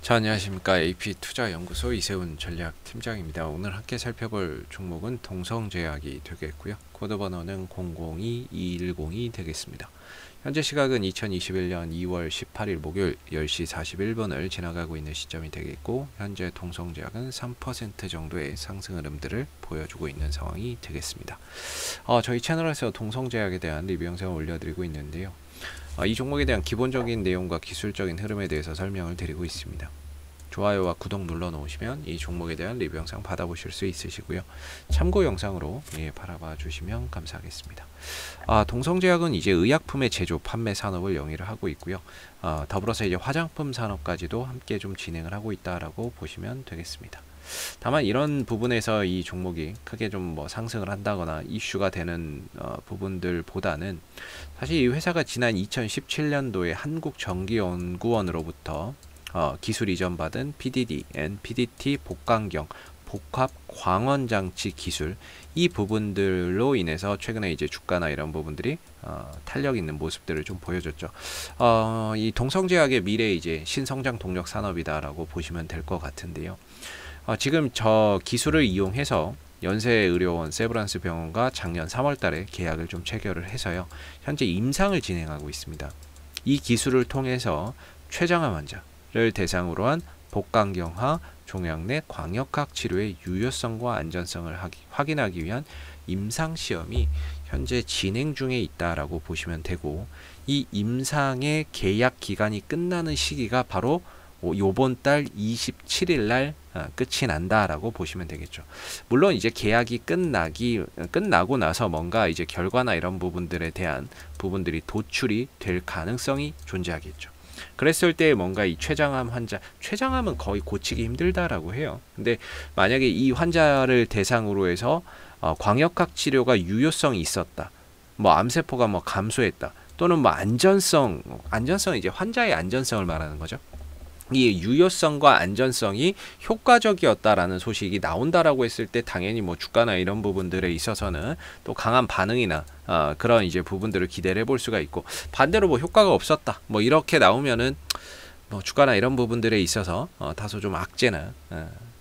자, 안녕하십니까. AP투자연구소 이세훈 전략팀장입니다. 오늘 함께 살펴볼 종목은 동성제약이 되겠고요. 코드번호는 002210이 되겠습니다. 현재 시각은 2021년 2월 18일 목요일 10시 41분을 지나가고 있는 시점이 되겠고, 현재 동성제약은 3% 정도의 상승 흐름들을 보여주고 있는 상황이 되겠습니다. 저희 채널에서 동성제약에 대한 리뷰 영상을 올려드리고 있는데요. 이 종목에 대한 기본적인 내용과 기술적인 흐름에 대해서 설명을 드리고 있습니다. 좋아요와 구독 눌러 놓으시면 이 종목에 대한 리뷰 영상 받아보실 수 있으시고요. 참고 영상으로 바라봐 주시면 감사하겠습니다. 동성제약은 이제 의약품의 제조, 판매 산업을 영위를 하고 있고요. 더불어서 이제 화장품 산업까지도 함께 좀 진행을 하고 있다라고 보시면 되겠습니다. 다만 이런 부분에서 이 종목이 크게 좀 상승을 한다거나 이슈가 되는 부분들보다는 사실 이 회사가 지난 2017년도에 한국전기연구원으로부터 기술 이전 받은 PDD, PDT 복강경 복합 광원장치 기술, 이 부분들로 인해서 최근에 이제 주가나 이런 부분들이 탄력 있는 모습들을 좀 보여줬죠. 이 동성제약의 미래 이제 신성장 동력 산업이다라고 보시면 될 것 같은데요. 지금 저 기술을 이용해서 연세의료원 세브란스 병원과 작년 3월달에 계약을 좀 체결을 해서요, 현재 임상을 진행하고 있습니다. 이 기술을 통해서 췌장암 환자를 대상으로 한 복강경화 종양 내 광역학 치료의 유효성과 안전성을 확인하기 위한 임상 시험이 현재 진행 중에 있다라고 보시면 되고, 이 임상의 계약 기간이 끝나는 시기가 바로 요번 달 27일 날 끝이 난다라고 보시면 되겠죠. 물론 이제 계약이 끝나고 나서 뭔가 이제 결과나 이런 부분들에 대한 부분들이 도출이 될 가능성이 존재하겠죠. 그랬을 때 뭔가 이 췌장암 췌장암은 거의 고치기 힘들다라고 해요. 근데 만약에 이 환자를 대상으로 해서 광역학 치료가 유효성이 있었다, 암세포가 감소했다, 또는 안전성 이제 환자의 안전성을 말하는 거죠. 이 유효성과 안전성이 효과적이었다라는 소식이 나온다라고 했을 때 당연히 주가나 이런 부분들에 있어서는 또 강한 반응이나 그런 이제 부분들을 기대를 해볼 수가 있고, 반대로 효과가 없었다 이렇게 나오면은 주가나 이런 부분들에 있어서 다소 좀 악재나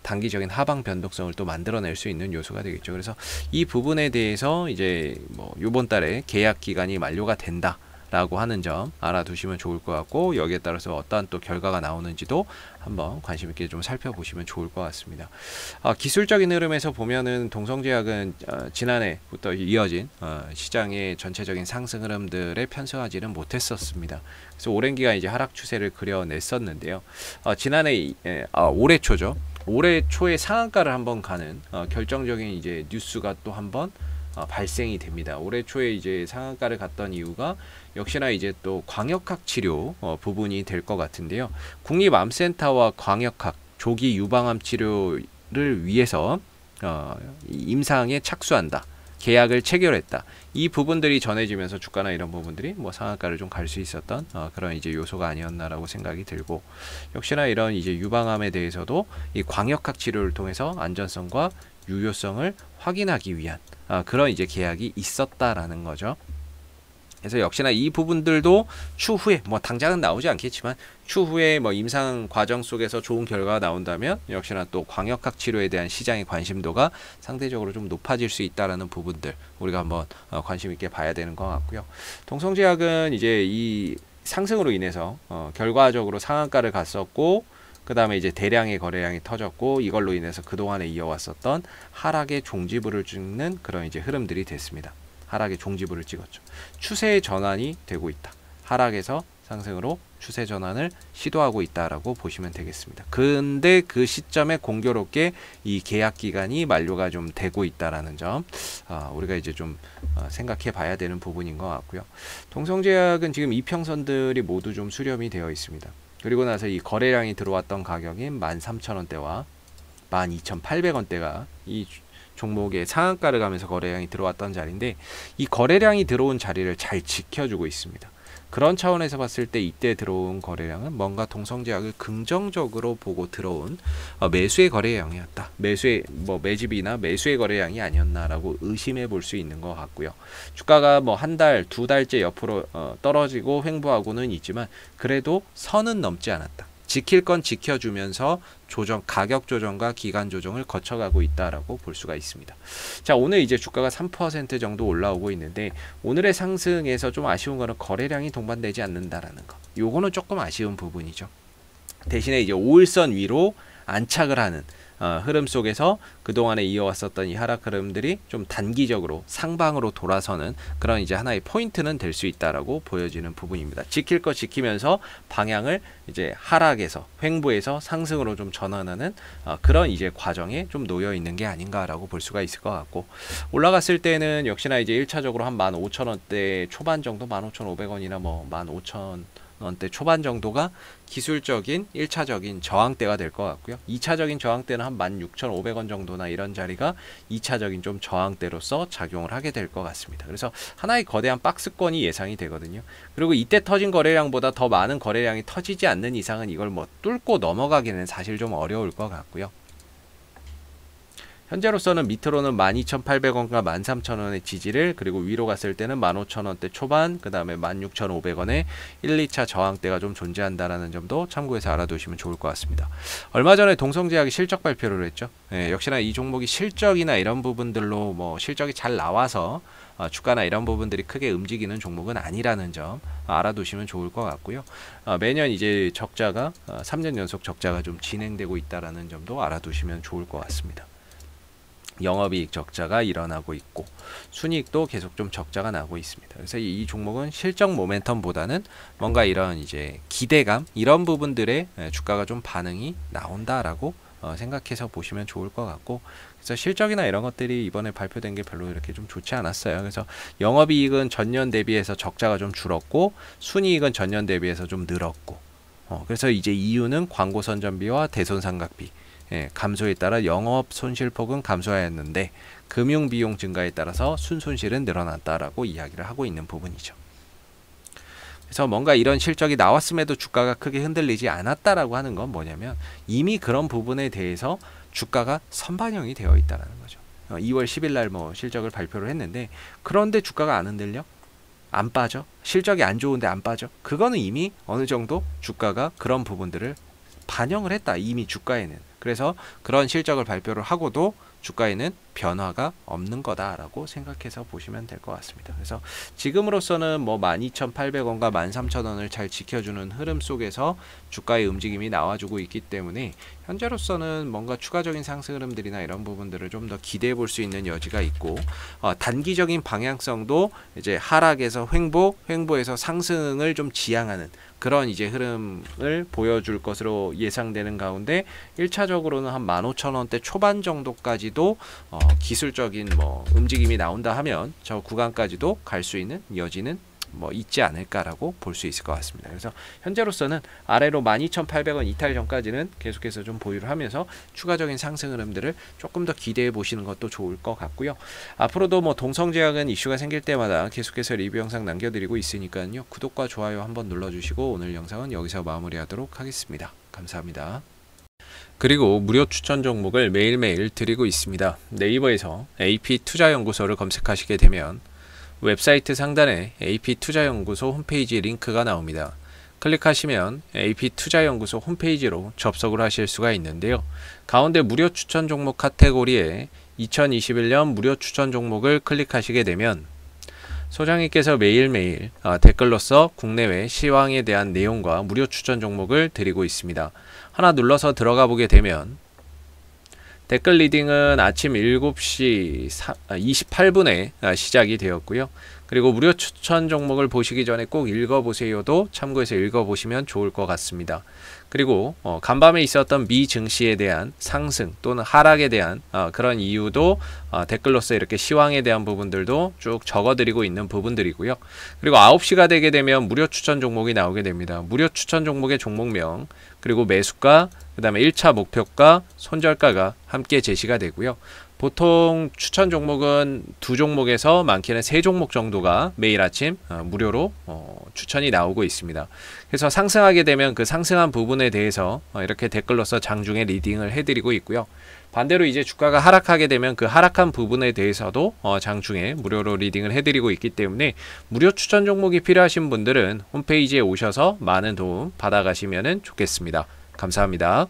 단기적인 하방 변동성을 또 만들어낼 수 있는 요소가 되겠죠. 그래서 이 부분에 대해서 이제 이번 달에 계약 기간이 만료가 된다 라고 하는 점 알아두시면 좋을 것 같고, 여기에 따라서 어떠한 또 결과가 나오는지도 한번 관심 있게 좀 살펴보시면 좋을 것 같습니다. 기술적인 흐름에서 보면은 동성제약은 지난해부터 이어진 시장의 전체적인 상승 흐름들에 편승하지는 못했었습니다. 그래서 오랜 기간 이제 하락 추세를 그려냈었는데요. 지난해 올해 초죠. 올해 초에 상한가를 한번 가는 결정적인 이제 뉴스가 또 한번 발생이 됩니다. 올해 초에 이제 상한가를 갔던 이유가 역시나 이제 또 광역학 치료 부분이 될 것 같은데요. 국립암센터와 광역학 조기 유방암 치료를 위해서 임상에 착수한다, 계약을 체결했다, 이 부분들이 전해지면서 주가나 이런 부분들이 상한가를 좀 갈 수 있었던 그런 이제 요소가 아니었나라고 생각이 들고, 역시나 이런 이제 유방암에 대해서도 이 광역학 치료를 통해서 안전성과 유효성을 확인하기 위한 그런 이제 계약이 있었다라는 거죠. 그래서 역시나 이 부분들도 추후에 당장은 나오지 않겠지만 추후에 임상 과정 속에서 좋은 결과가 나온다면 역시나 또 광역학 치료에 대한 시장의 관심도가 상대적으로 좀 높아질 수 있다라는 부분들 우리가 한번 관심 있게 봐야 되는 것 같고요. 동성제약은 이제 이 상승으로 인해서 결과적으로 상한가를 갔었고, 그 다음에 이제 대량의 거래량이 터졌고, 이걸로 인해서 그동안에 이어왔었던 하락의 종지부를 찍는 그런 이제 흐름들이 됐습니다. 하락의 종지부를 찍었죠. 추세 전환이 되고 있다. 하락에서 상승으로 추세 전환을 시도하고 있다라고 보시면 되겠습니다. 근데 그 시점에 공교롭게 이 계약 기간이 만료가 좀 되고 있다라는 점 우리가 이제 좀 생각해 봐야 되는 부분인 것 같고요. 동성제약은 지금 이평선들이 모두 좀 수렴이 되어 있습니다. 그리고 나서 이 거래량이 들어왔던 가격이 13,000원대와 12,800원대가 이 종목의 상한가를 가면서 거래량이 들어왔던 자리인데, 이 거래량이 들어온 자리를 잘 지켜주고 있습니다. 그런 차원에서 봤을 때 이때 들어온 거래량은 뭔가 동성제약을 긍정적으로 보고 들어온 매수의 거래량이었다. 매수의 매집이나 매수의 거래량이 아니었나라고 의심해 볼 수 있는 것 같고요. 주가가 한 달, 두 달째 옆으로 떨어지고 횡보하고는 있지만 그래도 선은 넘지 않았다. 지킬 건 지켜주면서 가격 조정과 기간 조정을 거쳐가고 있다라고 볼 수가 있습니다. 자, 오늘 이제 주가가 3% 정도 올라오고 있는데 오늘의 상승에서 좀 아쉬운 거는 거래량이 동반되지 않는다라는 거. 요거는 조금 아쉬운 부분이죠. 대신에 이제 5일선 위로 안착을 하는 흐름 속에서 그동안에 이어왔었던 이 하락 흐름들이 좀 단기적으로 상방으로 돌아서는 그런 이제 하나의 포인트는 될 수 있다라고 보여지는 부분입니다. 지킬 거 지키면서 방향을 이제 하락에서 횡보에서 상승으로 좀 전환하는 그런 이제 과정에 좀 놓여 있는 게 아닌가라고 볼 수가 있을 것 같고, 올라갔을 때는 역시나 이제 1차적으로 한 15,000원대 초반 정도, 15,500원이나 뭐 15,000원대 초반 정도가 기술적인 1차적인 저항대가 될 것 같고요. 2차적인 저항대는 한 16,500원 정도나 이런 자리가 2차적인 좀 저항대로서 작용을 하게 될 것 같습니다. 그래서 하나의 거대한 박스권이 예상이 되거든요. 그리고 이때 터진 거래량보다 더 많은 거래량이 터지지 않는 이상은 이걸 뭐 뚫고 넘어가기는 사실 좀 어려울 것 같고요. 현재로서는 밑으로는 12,800원과 13,000원의 지지를, 그리고 위로 갔을 때는 15,000원대 초반, 그 다음에 16,500원의 1, 2차 저항대가 좀 존재한다라는 점도 참고해서 알아두시면 좋을 것 같습니다. 얼마 전에 동성제약이 실적 발표를 했죠. 역시나 이 종목이 실적이나 이런 부분들로 뭐 실적이 잘 나와서 주가나 이런 부분들이 크게 움직이는 종목은 아니라는 점 알아두시면 좋을 것 같고요. 매년 이제 적자가 3년 연속 적자가 좀 진행되고 있다라는 점도 알아두시면 좋을 것 같습니다. 영업이익 적자가 일어나고 있고 순이익도 계속 좀 적자가 나고 있습니다. 그래서 이 종목은 실적 모멘텀보다는 뭔가 이런 이제 기대감 이런 부분들에 주가가 좀 반응이 나온다라고 생각해서 보시면 좋을 것 같고, 그래서 실적이나 이런 것들이 이번에 발표된 게 별로 이렇게 좀 좋지 않았어요. 그래서 영업이익은 전년 대비해서 적자가 좀 줄었고 순이익은 전년 대비해서 좀 늘었고, 그래서 이제 이유는 광고 선전비와 대손 삼각비 감소에 따라 영업 손실폭은 감소하였는데 금융 비용 증가에 따라서 순손실은 늘어났다라고 이야기를 하고 있는 부분이죠. 그래서 뭔가 이런 실적이 나왔음에도 주가가 크게 흔들리지 않았다라고 하는 건 뭐냐면 이미 그런 부분에 대해서 주가가 선반영이 되어 있다는 거죠. 2월 10일 날 뭐 실적을 발표를 했는데 그런데 주가가 안 흔들려? 안 빠져? 실적이 안 좋은데 안 빠져? 그거는 이미 어느 정도 주가가 그런 부분들을 반영을 했다. 이미 주가에는. 그래서 그런 실적을 발표를 하고도 주가에는 변화가 없는 거다라고 생각해서 보시면 될 것 같습니다. 그래서 지금으로서는 뭐 12,800원과 13,000원을 잘 지켜주는 흐름 속에서 주가의 움직임이 나와주고 있기 때문에 현재로서는 뭔가 추가적인 상승 흐름들이나 이런 부분들을 좀 더 기대해 볼 수 있는 여지가 있고, 단기적인 방향성도 이제 하락에서 횡보에서 상승을 좀 지향하는 그런 이제 흐름을 보여줄 것으로 예상되는 가운데 1차적으로는 한 15,000원대 초반 정도까지도 기술적인 뭐 움직임이 나온다 하면 저 구간까지도 갈 수 있는 여지는 뭐 있지 않을까라고 볼 수 있을 것 같습니다. 그래서 현재로서는 아래로 12,800원 이탈 전까지는 계속해서 좀 보유를 하면서 추가적인 상승 흐름들을 조금 더 기대해 보시는 것도 좋을 것 같고요. 앞으로도 뭐 동성제약은 이슈가 생길 때마다 계속해서 리뷰 영상 남겨드리고 있으니까요. 구독과 좋아요 한번 눌러주시고 오늘 영상은 여기서 마무리하도록 하겠습니다. 감사합니다. 그리고 무료 추천 종목을 매일매일 드리고 있습니다. 네이버에서 AP투자연구소를 검색하시게 되면 웹사이트 상단에 AP투자연구소 홈페이지 링크가 나옵니다. 클릭하시면 AP투자연구소 홈페이지로 접속을 하실 수가 있는데요. 가운데 무료 추천 종목 카테고리에 2021년 무료 추천 종목을 클릭하시게 되면 소장님께서 매일매일 댓글로서 국내외 시황에 대한 내용과 무료 추천 종목을 드리고 있습니다. 하나 눌러서 들어가 보게 되면 댓글 리딩은 아침 7시 28분에 시작이 되었고요. 그리고 무료 추천 종목을 보시기 전에 꼭 읽어보세요도 참고해서 읽어보시면 좋을 것 같습니다. 그리고 간밤에 있었던 미 증시에 대한 상승 또는 하락에 대한 그런 이유도 댓글로서 이렇게 시황에 대한 부분들도 쭉 적어드리고 있는 부분들이고요. 그리고 9시가 되게 되면 무료 추천 종목이 나오게 됩니다. 무료 추천 종목의 종목명, 그리고 매수가, 그 다음에 1차 목표가, 손절가가 함께 제시가 되고요. 보통 추천 종목은 2종목에서 많게는 3종목 정도가 매일 아침 무료로 추천이 나오고 있습니다. 그래서 상승하게 되면 그 상승한 부분에 대해서 이렇게 댓글로서 장중에 리딩을 해드리고 있고요. 반대로 이제 주가가 하락하게 되면 그 하락한 부분에 대해서도 장중에 무료로 리딩을 해드리고 있기 때문에 무료 추천 종목이 필요하신 분들은 홈페이지에 오셔서 많은 도움 받아가시면 좋겠습니다. 감사합니다.